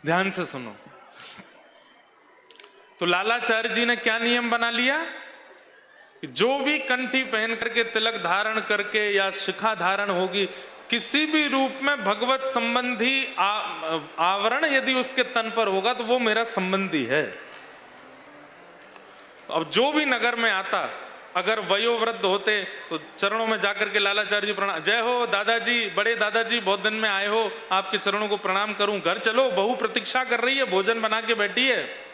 ध्यान से सुनो। तो लालाचार्य जी ने क्या नियम बना लिया कि जो भी कंठी पहन करके तिलक धारण करके या शिखा धारण होगी, किसी भी रूप में भगवत संबंधी आवरण यदि उसके तन पर होगा तो वो मेरा संबंधी है। अब जो भी नगर में आता, अगर वयोवृद्ध होते तो चरणों में जाकर के लालाचार्य जी प्रणाम, जय हो दादाजी, बड़े दादाजी बहुत दिन में आए हो, आपके चरणों को प्रणाम करूं, घर चलो बहू प्रतीक्षा कर रही है, भोजन बना के बैठी है।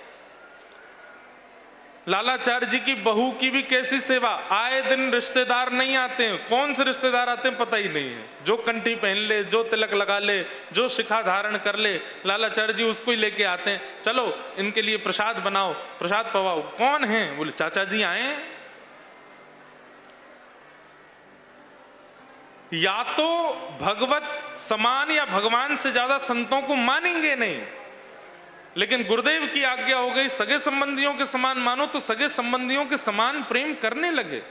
लालाचार्य जी की बहू की भी कैसी सेवा, आए दिन रिश्तेदार नहीं आते हैं, कौन से रिश्तेदार आते हैं पता ही नहीं है, जो कंठी पहन ले, जो तिलक लगा ले, जो शिखा धारण कर ले, लालाचार्य जी उसको ही लेके आते हैं, चलो इनके लिए प्रसाद बनाओ, प्रसाद पवाओ। कौन है? बोले चाचा जी आए हैं। या तो भगवत समान या भगवान से ज्यादा संतों को मानेंगे नहीं, लेकिन गुरुदेव की आज्ञा हो गई सगे संबंधियों के समान मानो, तो सगे संबंधियों के समान प्रेम करने लगे।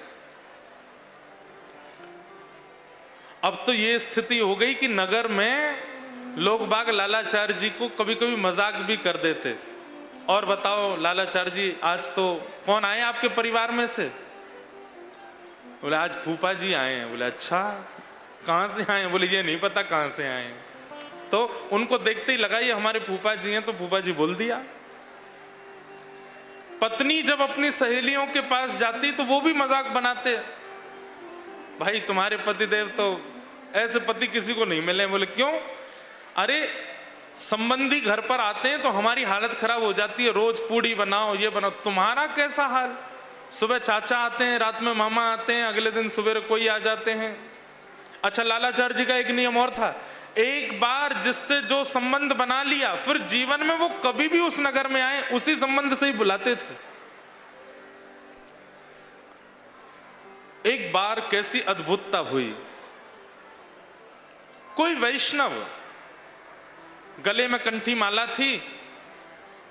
अब तो ये स्थिति हो गई कि नगर में लोग बाग लालाचार्य जी को कभी कभी मजाक भी कर देते, और बताओ लालाचार्य जी आज तो कौन आए आपके परिवार में से? बोले आज फूफा जी आए हैं। बोले अच्छा, कहां से आए? बोले ये नहीं पता कहां से आए हैं। तो उनको देखते ही लगा ये हमारे फूफा जी हैं, तो फूफा जी बोल दिया। पत्नी जब अपनी सहेलियों के पास जाती तो वो भी मजाक बनाते, भाई तुम्हारे पतिदेव तो ऐसे पति किसी को नहीं मिले। बोले क्यों? अरे संबंधी घर पर आते हैं तो हमारी हालत खराब हो जाती है, रोज पूड़ी बनाओ ये बनाओ, तुम्हारा कैसा हाल? सुबह चाचा आते हैं, रात में मामा आते हैं, अगले दिन सुबह कोई आ जाते हैं। अच्छा, लालाचार्य जी का एक नियम और था, एक बार जिससे जो संबंध बना लिया फिर जीवन में वो कभी भी उस नगर में आए उसी संबंध से ही बुलाते थे। एक बार कैसी अद्भुतता हुई, कोई वैष्णव गले में कंठी माला थी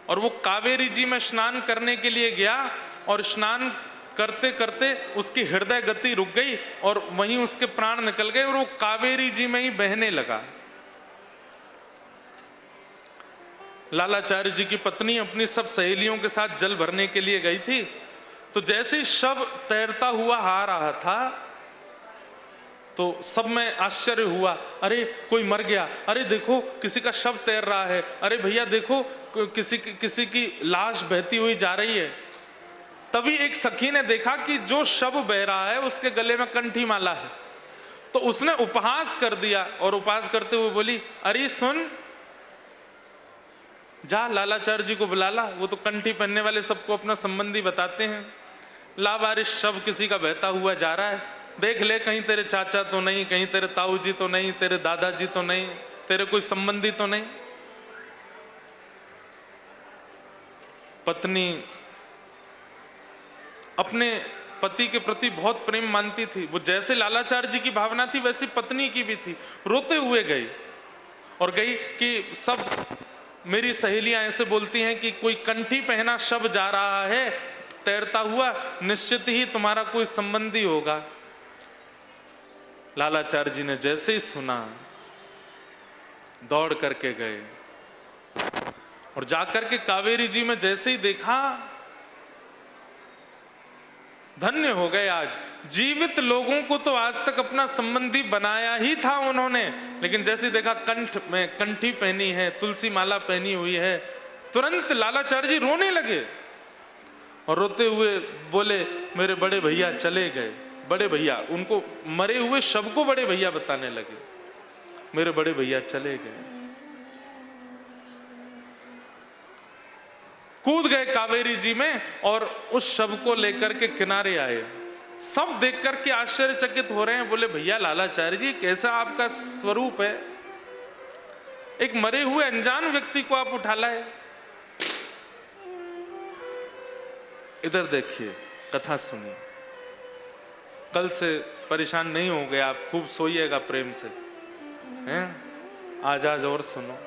और वो कावेरी जी में स्नान करने के लिए गया, और स्नान करते करते उसकी हृदय गति रुक गई और वहीं उसके प्राण निकल गए और वो कावेरी जी में ही बहने लगा। लालाचार्य जी की पत्नी अपनी सब सहेलियों के साथ जल भरने के लिए गई थी, तो जैसे ही शव तैरता हुआ आ रहा था तो सब में आश्चर्य हुआ, अरे कोई मर गया, अरे देखो किसी का शव तैर रहा है, अरे भैया देखो किसी की लाश बहती हुई जा रही है। तभी एक सखी ने देखा कि जो शव बह रहा है उसके गले में कंठी माला है, तो उसने उपहास कर दिया और उपहास करते हुए बोली, अरे सुन, जा लालाचार्य जी को बुला ला, वो तो कंठी पहनने वाले सबको अपना संबंधी बताते हैं। लावारिस शव किसी का बहता हुआ जा रहा है, देख ले कहीं तेरे चाचा तो नहीं, कहीं तेरे ताऊ जी तो नहीं, तेरे दादाजी तो नहीं, तेरे कोई संबंधी तो नहीं। पत्नी अपने पति के प्रति बहुत प्रेम मानती थी, वो जैसे लालाचार्य जी की भावना थी वैसी पत्नी की भी थी। रोते हुए गई और गई कि सब मेरी सहेलियां ऐसे बोलती हैं कि कोई कंठी पहना शव जा रहा है तैरता हुआ, निश्चित ही तुम्हारा कोई संबंधी होगा। लालाचार्य जी ने जैसे ही सुना दौड़ करके गए और जाकर के कावेरी जी में जैसे ही देखा, धन्य हो गए। आज जीवित लोगों को तो आज तक अपना संबंधी बनाया ही था उन्होंने, लेकिन जैसे देखा कंठ में कंठी पहनी है, तुलसी माला पहनी हुई है, तुरंत लालाचार्य जी रोने लगे और रोते हुए बोले मेरे बड़े भैया चले गए। बड़े भैया, उनको मरे हुए शव को बड़े भैया बताने लगे, मेरे बड़े भैया चले गए। कूद गए कावेरी जी में और उस शव को लेकर के किनारे आए। सब देख करके आश्चर्यचकित हो रहे हैं, बोले भैया लालाचार्य जी कैसा आपका स्वरूप है, एक मरे हुए अनजान व्यक्ति को आप उठा लाए। इधर देखिए, कथा सुनिए, कल से परेशान नहीं हो गए आप, खूब सोइएगा प्रेम से, हैं? आज आज और सुनो।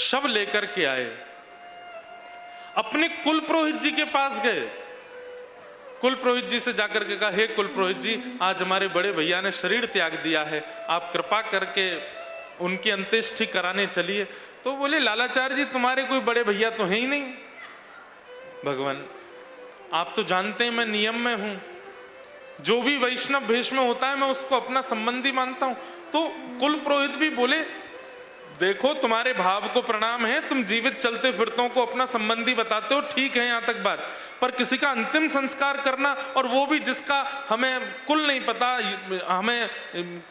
शव लेकर के आए, अपने कुल पुरोहित जी के पास गए। कुल पुरोहित जी से जाकर के कहा, हे कुल पुरोहित जी, आज हमारे बड़े भैया ने शरीर त्याग दिया है, आप कृपा करके उनकी अंत्येष्टि कराने चलिए। तो बोले, लालाचार्य जी तुम्हारे कोई बड़े भैया तो हैं ही नहीं। भगवान आप तो जानते हैं मैं नियम में हूं, जो भी वैष्णव भेष में होता है मैं उसको अपना संबंधी मानता हूं। तो कुल पुरोहित भी बोले, देखो तुम्हारे भाव को प्रणाम है, तुम जीवित चलते फिरतों को अपना संबंधी बताते हो, ठीक है यहां तक बात, पर किसी का अंतिम संस्कार करना, और वो भी जिसका हमें कुल नहीं पता, हमें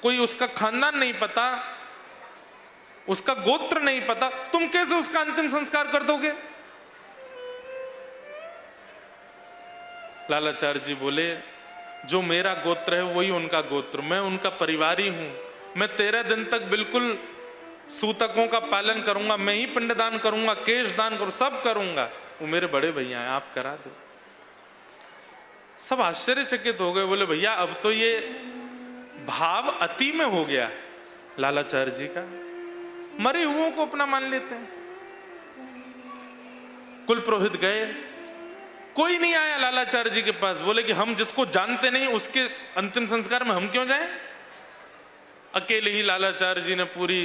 कोई उसका खानदान नहीं पता, उसका गोत्र नहीं पता, तुम कैसे उसका अंतिम संस्कार कर दोगे? लालाचार्य जी बोले, जो मेरा गोत्र है वही उनका गोत्र, मैं उनका परिवारी हूं, मैं 13 दिन तक बिल्कुल सूतकों का पालन करूंगा, मैं ही पिंडदान करूंगा, केश दान करूं, सब करूंगा, वो मेरे बड़े भैया हैं, आप करा दो। सब आश्चर्यचकित हो गए, बोले भैया अब तो ये भाव अति में हो गया है लालाचार्य जी का, मरे हुओं को अपना मान लेते हैं। कुल पुरोहित गए, कोई नहीं आया लालाचार्य जी के पास। बोले कि हम जिसको जानते नहीं उसके अंतिम संस्कार में हम क्यों जाएं? अकेले ही लालाचार्य जी ने पूरी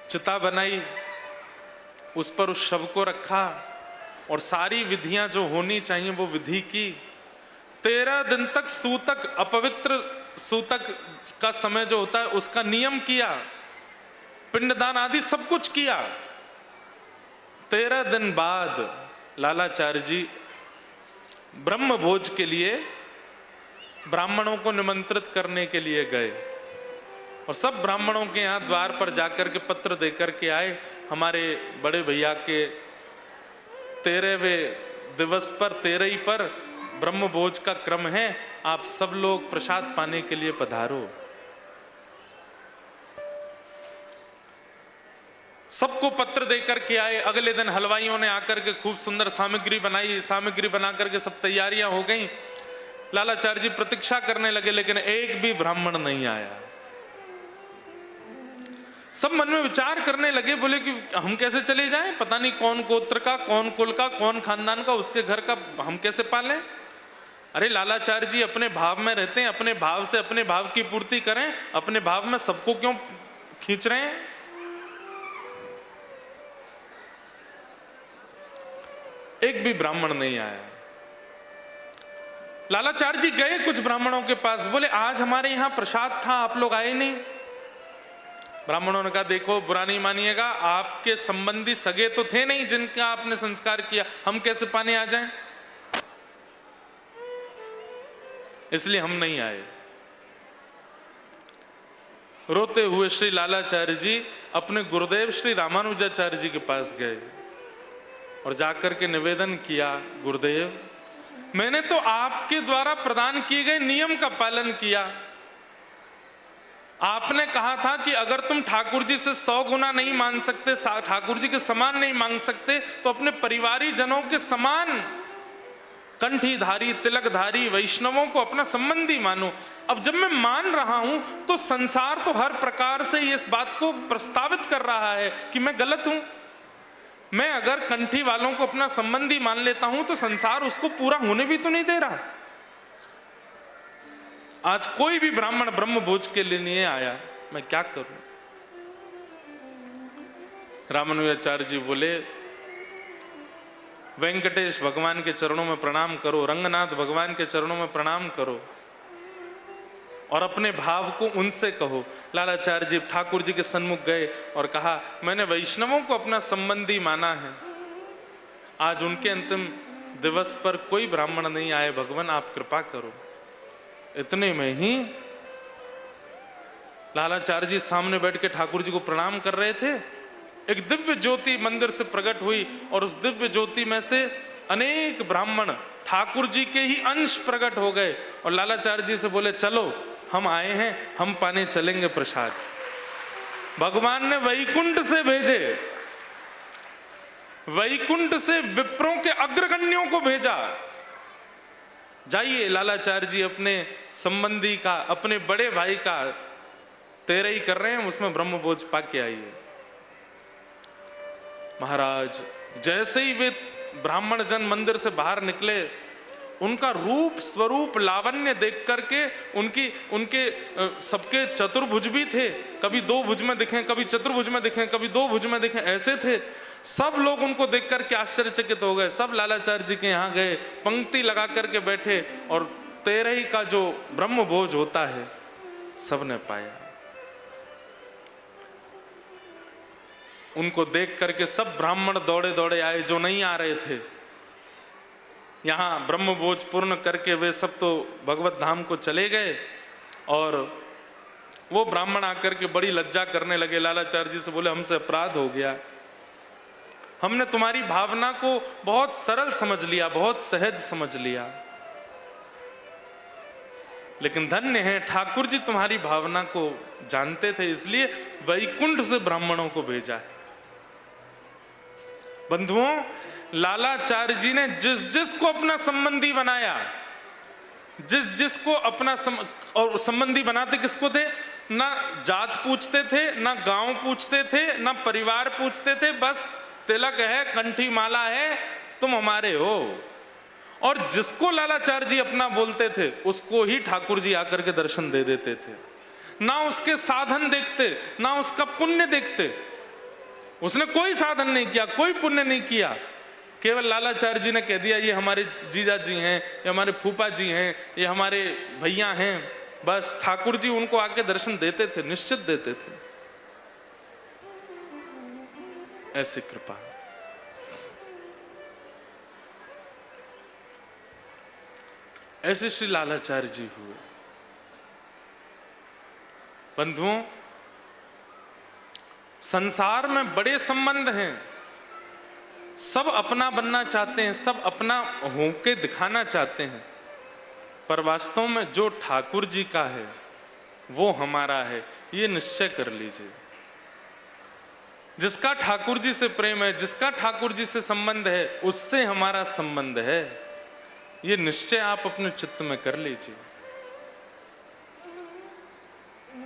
चिता बनाई, उस पर उस शव को रखा और सारी विधियां जो होनी चाहिए वो विधि की। 13 दिन तक सूतक, अपवित्र सूतक का समय जो होता है उसका नियम किया, पिंडदान आदि सब कुछ किया। 13 दिन बाद लालाचार्य जी ब्रह्म भोज के लिए ब्राह्मणों को निमंत्रित करने के लिए गए और सब ब्राह्मणों के यहाँ द्वार पर जाकर के पत्र देकर के आए, हमारे बड़े भैया के 13वें दिवस पर, 13 पर ब्रह्म भोज का क्रम है, आप सब लोग प्रसाद पाने के लिए पधारो। सबको पत्र देकर के आए। अगले दिन हलवाइयों ने आकर के खूब सुंदर सामग्री बनाई, सामग्री बना करके सब तैयारियां हो गई। लालाचार्य जी प्रतीक्षा करने लगे, लेकिन एक भी ब्राह्मण नहीं आया। सब मन में विचार करने लगे, बोले कि हम कैसे चले जाएं, पता नहीं कौन गोत्र का, कौन कुल का, कौन खानदान का, उसके घर का हम कैसे पालें। अरे लालाचार्य जी अपने भाव में रहते हैं, अपने भाव से अपने भाव की पूर्ति करें, अपने भाव में सबको क्यों खींच रहे हैं। एक भी ब्राह्मण नहीं आया। लालाचार्य जी गए कुछ ब्राह्मणों के पास, बोले आज हमारे यहां प्रसाद था, आप लोग आए नहीं। ब्राह्मणों ने कहा, देखो बुरा नहीं मानिएगा, आपके संबंधी सगे तो थे नहीं जिनका आपने संस्कार किया, हम कैसे पाने आ जाएं, इसलिए हम नहीं आए। रोते हुए श्री लालाचार्य जी अपने गुरुदेव श्री रामानुजाचार्य जी के पास गए और जाकर के निवेदन किया, गुरुदेव मैंने तो आपके द्वारा प्रदान किए गए नियम का पालन किया। आपने कहा था कि अगर तुम ठाकुर जी से 100 गुना नहीं मांग सकते, ठाकुर जी के समान नहीं मांग सकते, तो अपने परिवारी जनों के समान कंठीधारी, तिलकधारी वैष्णवों को अपना संबंधी मानो। अब जब मैं मान रहा हूं तो संसार तो हर प्रकार से इस बात को प्रस्तावित कर रहा है कि मैं गलत हूं। मैं अगर कंठी वालों को अपना संबंधी मान लेता हूं तो संसार उसको पूरा होने भी तो नहीं दे रहा। आज कोई भी ब्राह्मण ब्रह्म भोज के लिए नहीं आया, मैं क्या करूं। रामानुजाचार्य जी बोले, वेंकटेश भगवान के चरणों में प्रणाम करो, रंगनाथ भगवान के चरणों में प्रणाम करो और अपने भाव को उनसे कहो। लालाचार्य जी ठाकुर जी के सन्मुख गए और कहा, मैंने वैष्णवों को अपना संबंधी माना है, आज उनके अंतिम दिवस पर कोई ब्राह्मण नहीं आए, भगवान आप कृपा करो। इतने में ही लालाचार्य जी सामने बैठ के ठाकुर जी को प्रणाम कर रहे थे, एक दिव्य ज्योति मंदिर से प्रकट हुई और उस दिव्य ज्योति में से अनेक ब्राह्मण ठाकुर जी के ही अंश प्रकट हो गए और लालाचार्य जी से बोले, चलो हम आए हैं, हम पाने चलेंगे प्रसाद। भगवान ने वैकुंठ से भेजे, वैकुंठ से विप्रों के अग्रगण्यों को भेजा, जाइए लालाचार्य जी अपने संबंधी का, अपने बड़े भाई का 13 ही कर रहे हैं, उसमें ब्रह्म भोज पाके आइए। महाराज जैसे ही वे ब्राह्मण जन मंदिर से बाहर निकले, उनका रूप स्वरूप लावण्य देख करके उनके सबके चतुर्भुज भी थे, कभी दो भुज में दिखें, कभी चतुर्भुज में दिखें, कभी दो भुज में दिखें, ऐसे थे। सब लोग उनको देख करके आश्चर्यचकित हो गए। सब लालाचार्य जी के यहाँ गए, पंक्ति लगा करके बैठे और 13 का जो ब्रह्म भोज होता है सबने पाया। उनको देख करके सब ब्राह्मण दौड़े दौड़े आए जो नहीं आ रहे थे। यहाँ ब्रह्म भोज पूर्ण करके वे सब तो भगवत धाम को चले गए और वो ब्राह्मण आकर के बड़ी लज्जा करने लगे। लालाचार्य जी से बोले, हमसे अपराध हो गया, हमने तुम्हारी भावना को बहुत सरल समझ लिया, बहुत सहज समझ लिया, लेकिन धन्य है ठाकुर जी तुम्हारी भावना को जानते थे, इसलिए वैकुंठ से ब्राह्मणों को भेजा है। बंधुओं, लालाचार्य जी ने जिस जिस को अपना संबंधी बनाया, जिस जिस को अपना और संबंधी बनाते किसको थे? ना जात पूछते थे, ना गांव पूछते थे, ना परिवार पूछते थे, बस तिलक है, कंठी माला है, तुम हमारे हो। और जिसको लालाचार्य जी अपना बोलते थे उसको ही ठाकुर जी आकर के दर्शन दे देते थे। ना उसके साधन देखते, ना उसका पुण्य देखते। उसने कोई साधन नहीं किया, कोई पुण्य नहीं किया, केवल लालाचार्य जी ने कह दिया ये हमारे जीजा जी हैं, ये हमारे फूफा जी हैं, ये हमारे भैया हैं, बस ठाकुर जी उनको आके दर्शन देते थे, निश्चित देते थे। ऐसी कृपा। ऐसे श्री लालाचार्य जी हुए। बंधुओं, संसार में बड़े संबंध हैं, सब अपना बनना चाहते हैं, सब अपना होके दिखाना चाहते हैं, पर वास्तव में जो ठाकुर जी का है वो हमारा है, ये निश्चय कर लीजिए। जिसका ठाकुर जी से प्रेम है, जिसका ठाकुर जी से संबंध है, उससे हमारा संबंध है, ये निश्चय आप अपने चित्त में कर लीजिए।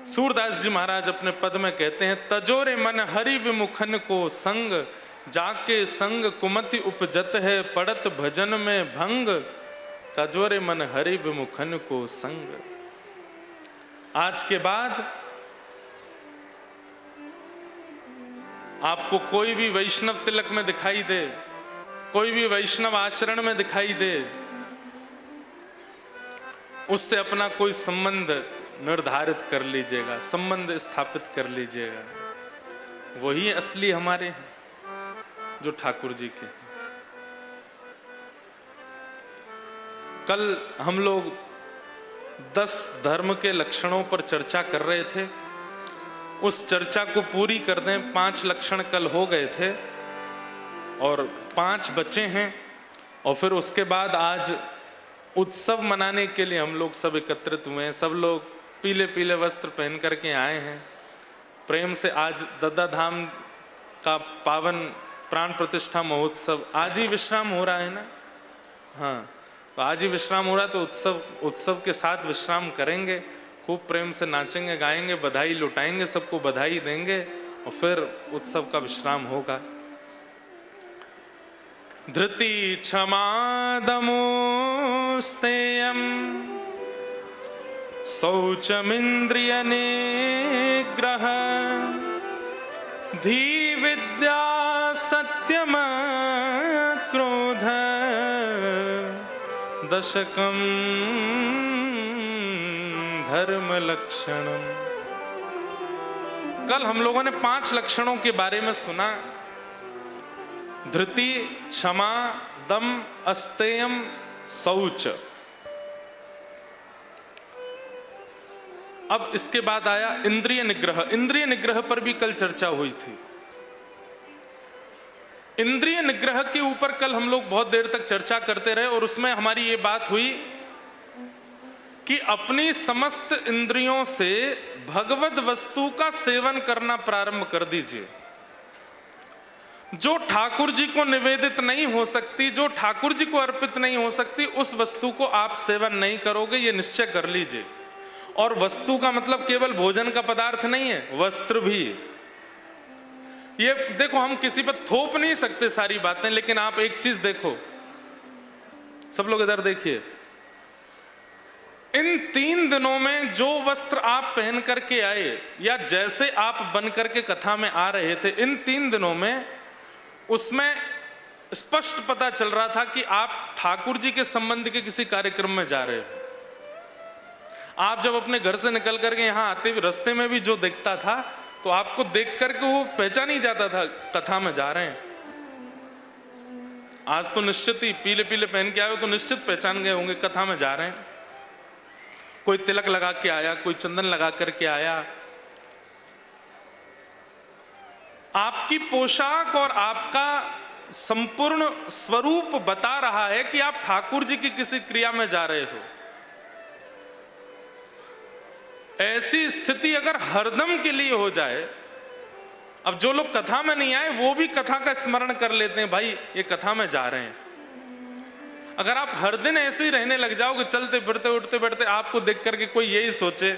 सूरदास जी महाराज अपने पद में कहते हैं, तजोरे मन हरि विमुखन को संग, जाके संग कुमति उपजत है, पड़त भजन में भंग, तजोरे मन हरि विमुखन को संग। आज के बाद आपको कोई भी वैष्णव तिलक में दिखाई दे, कोई भी वैष्णव आचरण में दिखाई दे, उससे अपना कोई संबंध निर्धारित कर लीजिएगा, संबंध स्थापित कर लीजिएगा। वही असली हमारे हैं जो ठाकुर जी के। कल हम लोग 10 धर्म के लक्षणों पर चर्चा कर रहे थे। उस चर्चा को पूरी कर दें, 5 लक्षण कल हो गए थे और 5 बचे हैं। और फिर उसके बाद आज उत्सव मनाने के लिए हम लोग सब एकत्रित हुए हैं। सब लोग पीले पीले वस्त्र पहन करके आए हैं। प्रेम से आज दद्दा धाम का पावन प्राण प्रतिष्ठा महोत्सव आज ही विश्राम हो रहा है ना। हाँ, तो आज ही विश्राम हो रहा है, तो उत्सव के साथ विश्राम करेंगे, खूब प्रेम से नाचेंगे, गाएंगे, बधाई लुटाएंगे, सबको बधाई देंगे और फिर उत्सव का विश्राम होगा। धृति क्षमा दमो स्तेयम् शौचमिन्द्रिय निग्रह धी विद्या सत्यम क्रोध दशकम धर्म लक्षणम। कल हम लोगों ने 5 लक्षणों के बारे में सुना। धृति, क्षमा, दम, अस्तेयम, शौच। अब इसके बाद आया इंद्रिय निग्रह। इंद्रिय निग्रह पर भी कल चर्चा हुई थी। इंद्रिय निग्रह के ऊपर कल हम लोग बहुत देर तक चर्चा करते रहे और उसमें हमारी ये बात हुई कि अपनी समस्त इंद्रियों से भगवत वस्तु का सेवन करना प्रारंभ कर दीजिए। जो ठाकुर जी को निवेदित नहीं हो सकती, जो ठाकुर जी को अर्पित नहीं हो सकती, उस वस्तु को आप सेवन नहीं करोगे, ये निश्चय कर लीजिए। और वस्तु का मतलब केवल भोजन का पदार्थ नहीं है, वस्त्र भी। ये देखो, हम किसी पर थोप नहीं सकते सारी बातें, लेकिन आप एक चीज देखो, सब लोग इधर देखिए, इन 3 दिनों में जो वस्त्र आप पहन करके आए या जैसे आप बन करके कथा में आ रहे थे, इन 3 दिनों में उसमें स्पष्ट पता चल रहा था कि आप ठाकुर जी के संबंध के किसी कार्यक्रम में जा रहे हो। आप जब अपने घर से निकल करके यहां आते हुए रास्ते में भी जो दिखता था, तो आपको देख करके वो पहचान ही जाता था कथा में जा रहे हैं। आज तो निश्चित ही पीले पीले पहन के आए हो तो निश्चित पहचान गए होंगे कथा में जा रहे हैं। कोई तिलक लगा के आया, कोई चंदन लगा करके आया। आपकी पोशाक और आपका संपूर्ण स्वरूप बता रहा है कि आप ठाकुर जी की किसी क्रिया में जा रहे हो। ऐसी स्थिति अगर हरदम के लिए हो जाए, अब जो लोग कथा में नहीं आए वो भी कथा का स्मरण कर लेते हैं, भाई ये कथा में जा रहे हैं। अगर आप हर दिन ऐसे ही रहने लग जाओगे, चलते फिरते उठते बैठते, आपको देख करके कोई यही सोचे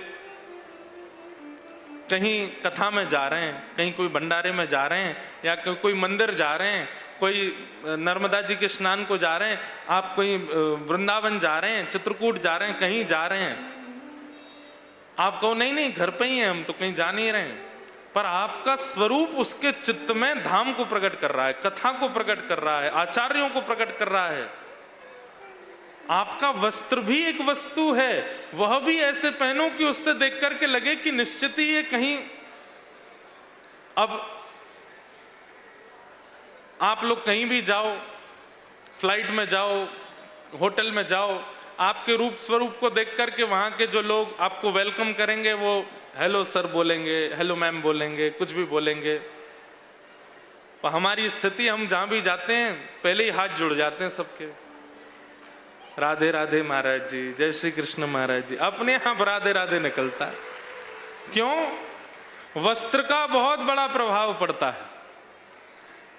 कहीं कथा में जा रहे हैं, कहीं कोई भंडारे में जा रहे हैं, या कोई मंदिर जा रहे हैं, कोई नर्मदा जी के स्नान को जा रहे हैं, आप कोई वृंदावन जा रहे हैं, चित्रकूट जा रहे हैं, कहीं जा रहे हैं, आप कहो नहीं नहीं घर पे ही हैं हम, तो कहीं जा नहीं रहे हैं, पर आपका स्वरूप उसके चित्त में धाम को प्रकट कर रहा है, कथा को प्रकट कर रहा है, आचार्यों को प्रकट कर रहा है। आपका वस्त्र भी एक वस्तु है, वह भी ऐसे पहनो कि उससे देख करके लगे कि निश्चित ही ये कहीं, अब आप लोग कहीं भी जाओ, फ्लाइट में जाओ, होटल में जाओ, आपके रूप स्वरूप को देख करके वहां के जो लोग आपको वेलकम करेंगे वो हेलो सर बोलेंगे, हेलो मैम बोलेंगे, कुछ भी बोलेंगे। पर हमारी स्थिति, हम जहां भी जाते हैं पहले ही हाथ जुड़ जाते हैं सबके, राधे राधे महाराज जी, जय श्री कृष्ण महाराज जी, अपने आप राधे राधे निकलता है। क्यों? वस्त्र का बहुत बड़ा प्रभाव पड़ता है।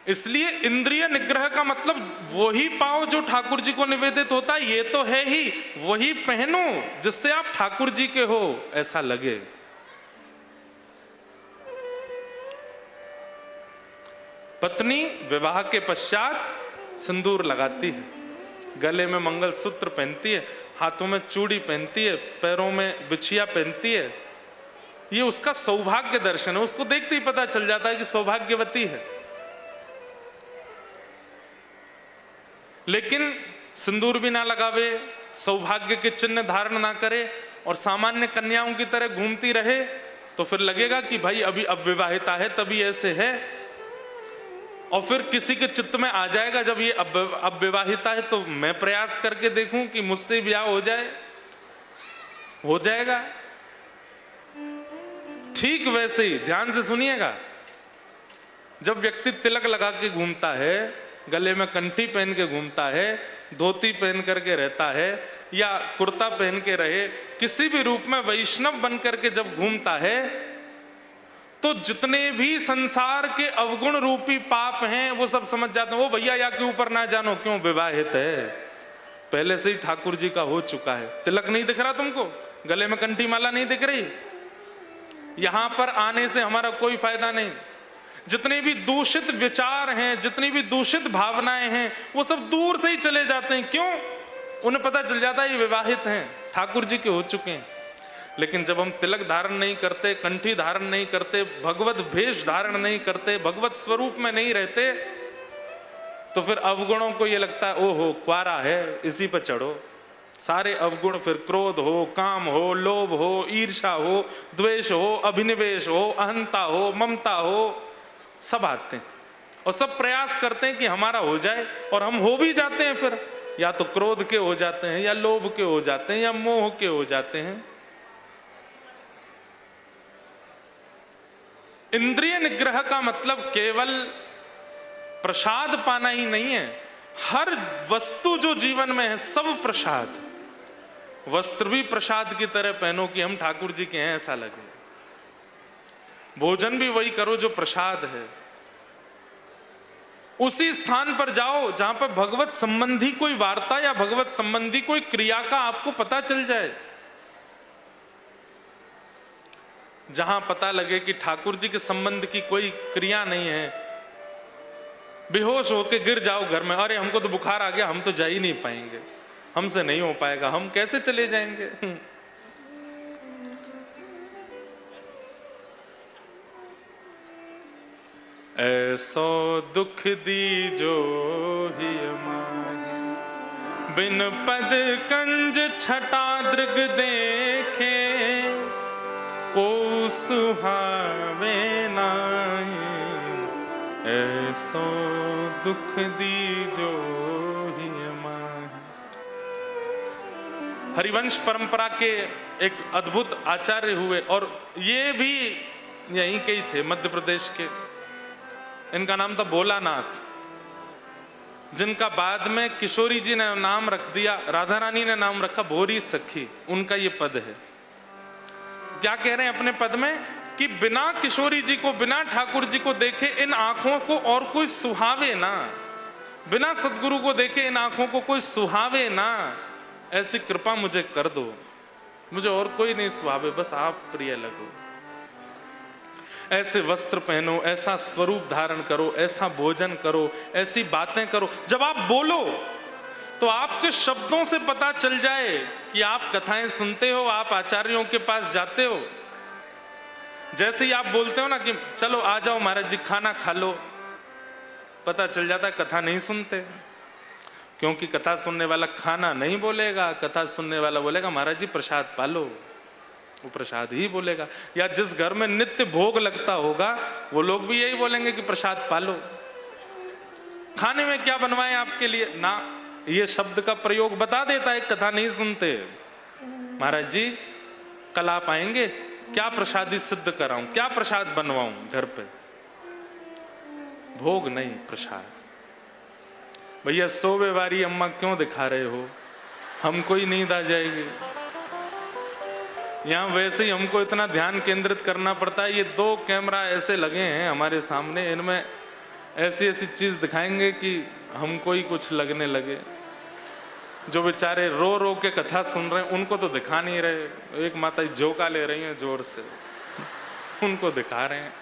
इसलिए इंद्रिय निग्रह का मतलब वही पाओ जो ठाकुर जी को निवेदित होता है, ये तो है ही, वही पहनो जिससे आप ठाकुर जी के हो ऐसा लगे। पत्नी विवाह के पश्चात सिंदूर लगाती है, गले में मंगलसूत्र पहनती है, हाथों में चूड़ी पहनती है, पैरों में बिछिया पहनती है। ये उसका सौभाग्य दर्शन है, उसको देखते ही पता चल जाता है कि सौभाग्यवती है। लेकिन सिंदूर भी ना लगावे, सौभाग्य के चिन्ह धारण ना करे और सामान्य कन्याओं की तरह घूमती रहे, तो फिर लगेगा कि भाई अभी अविवाहिता है तभी ऐसे है। और फिर किसी के चित्त में आ जाएगा जब ये अब विवाहिता है तो मैं प्रयास करके देखूं कि मुझसे ब्याह हो जाए, हो जाएगा। ठीक वैसे ही ध्यान से सुनिएगा, जब व्यक्ति तिलक लगा के घूमता है, गले में कंठी पहन के घूमता है, धोती पहन करके रहता है या कुर्ता पहन के रहे, किसी भी रूप में वैष्णव बन करके जब घूमता है, तो जितने भी संसार के अवगुण रूपी पाप हैं वो सब समझ जाते हैं। वो भैया या के ऊपर ना जानो, क्यों? विवाहित है, पहले से ही ठाकुर जी का हो चुका है। तिलक नहीं दिख रहा तुमको, गले में कंठी माला नहीं दिख रही, यहां पर आने से हमारा कोई फायदा नहीं। जितने भी दूषित विचार हैं, जितनी भी दूषित भावनाएं हैं, वो सब दूर से ही चले जाते हैं। क्यों? उन्हें पता चल जाता है ये विवाहित हैं, ठाकुर जी के हो चुके हैं। लेकिन जब हम तिलक धारण नहीं करते, कंठी धारण नहीं करते, भगवत भेष धारण नहीं करते, भगवत स्वरूप में नहीं रहते, तो फिर अवगुणों को ये लगता है ओहो क्वारा है, इसी पर चढ़ो। सारे अवगुण फिर क्रोध हो, काम हो, लोभ हो, ईर्ष्या हो, द्वेष हो, अभिनिवेश हो, अहंता हो, ममता हो, सब आते हैं और सब प्रयास करते हैं कि हमारा हो जाए, और हम हो भी जाते हैं। फिर या तो क्रोध के हो जाते हैं, या लोभ के हो जाते हैं, या मोह के हो जाते हैं। इंद्रिय निग्रह का मतलब केवल प्रसाद पाना ही नहीं है, हर वस्तु जो जीवन में है सब प्रसाद। वस्त्र भी प्रसाद की तरह पहनो कि हम ठाकुर जी के हैं ऐसा लगे। भोजन भी वही करो जो प्रसाद है। उसी स्थान पर जाओ जहां पर भगवत संबंधी कोई वार्ता या भगवत संबंधी कोई क्रिया का आपको पता चल जाए, जहां पता लगे कि ठाकुर जी के संबंध की कोई क्रिया नहीं है, बेहोश होके गिर जाओ घर में, अरे हमको तो बुखार आ गया, हम तो जा ही नहीं पाएंगे, हमसे नहीं हो पाएगा, हम कैसे चले जाएंगे। ऐसो दुख दी जो ही माही, बिन पद कंज छटा दृग देखे, को सुहावे नाही। ऐसो दुख दी जो ही माही। हरिवंश परंपरा के एक अद्भुत आचार्य हुए, और ये भी यहीं के ही थे, मध्य प्रदेश के। इनका नाम था भोलानाथ, जिनका बाद में किशोरी जी ने नाम रख दिया, राधा रानी ने नाम रखा भोरी सखी। उनका ये पद है। क्या कह रहे हैं अपने पद में कि बिना किशोरी जी को, बिना ठाकुर जी को देखे इन आंखों को और कोई सुहावे ना, बिना सदगुरु को देखे इन आंखों को कोई सुहावे ना। ऐसी कृपा मुझे कर दो, मुझे और कोई नहीं सुहावे, बस आप प्रिय लगो। ऐसे वस्त्र पहनो, ऐसा स्वरूप धारण करो, ऐसा भोजन करो, ऐसी बातें करो। जब आप बोलो तो आपके शब्दों से पता चल जाए कि आप कथाएं सुनते हो, आप आचार्यों के पास जाते हो। जैसे ही आप बोलते हो ना कि चलो आ जाओ महाराज जी खाना खा लो, पता चल जाता है कथा नहीं सुनते। क्योंकि कथा सुनने वाला खाना नहीं बोलेगा, कथा सुनने वाला बोलेगा महाराज जी प्रसाद पालो, वो प्रसाद ही बोलेगा। या जिस घर में नित्य भोग लगता होगा वो लोग भी यही बोलेंगे कि प्रसाद पालो। खाने में क्या बनवाएं आपके लिए ना, ये शब्द का प्रयोग बता देता है कथा नहीं सुनते। महाराज जी कल आप आएंगे, क्या प्रसादी सिद्ध कराऊं, क्या प्रसाद बनवाऊं घर पे। भोग नहीं, प्रसाद। भैया सोवे वारी अम्मा क्यों दिखा रहे हो, हमको ही नींद आ जाएगी। यहाँ वैसे ही हमको इतना ध्यान केंद्रित करना पड़ता है। ये 2 कैमरा ऐसे लगे हैं हमारे सामने, इनमें ऐसी ऐसी चीज दिखाएंगे कि हमको ही कुछ लगने लगे। जो बेचारे रो रो के कथा सुन रहे हैं उनको तो दिखा नहीं रहे। एक माता झोंका ले रही हैं जोर से, उनको दिखा रहे हैं।